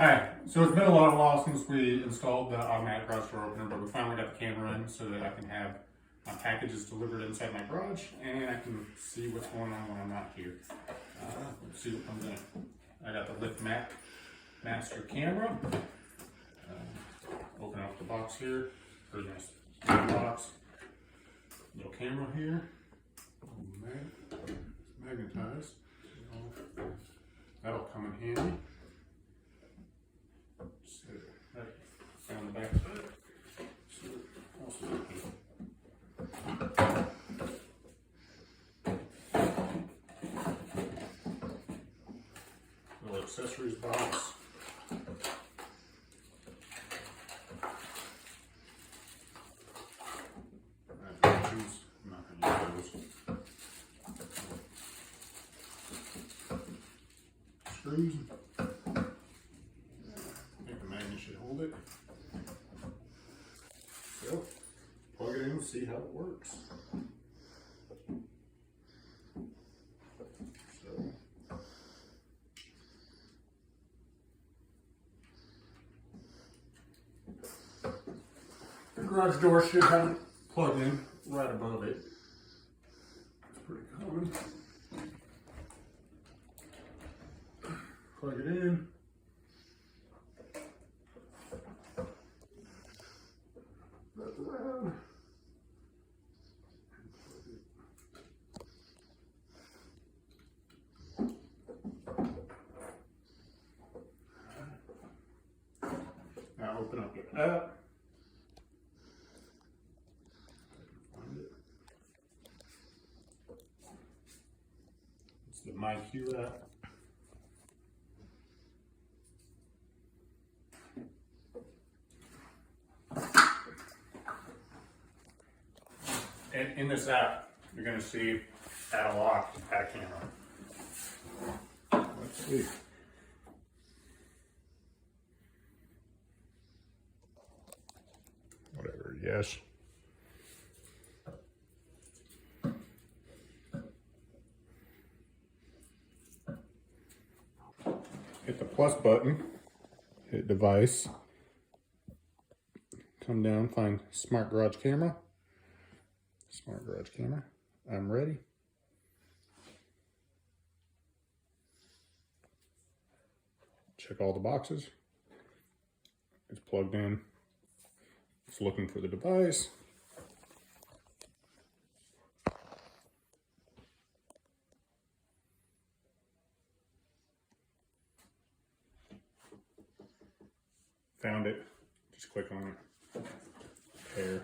Alright, so it's been a while since we installed the automatic garage door opener, but we finally got the camera in so that I can have my packages delivered inside my garage and I can see what's going on when I'm not here. Let's see what comes in. I got the Lift Master camera. Open up the box here. Pretty nice box. Little camera here. Magnetized. That'll come in handy. Set it right down the back side. So also little accessories box. I'm not going to use those. Screws. I think the magnet should hold it. So, plug it in and see how it works. So, the garage door should have it plugged in right above it. It's pretty common. Plug it in. Wrap it around. Now open up your app. Find it. It's the MyQ app. And in this app, you're going to see add a lock, add a camera. Let's see. Whatever, yes. Hit the plus button, hit device, come down, find Smart Garage Camera. Smart Garage Camera. I'm ready. Check all the boxes. It's plugged in. It's looking for the device. Found it. Just click on it. Pair.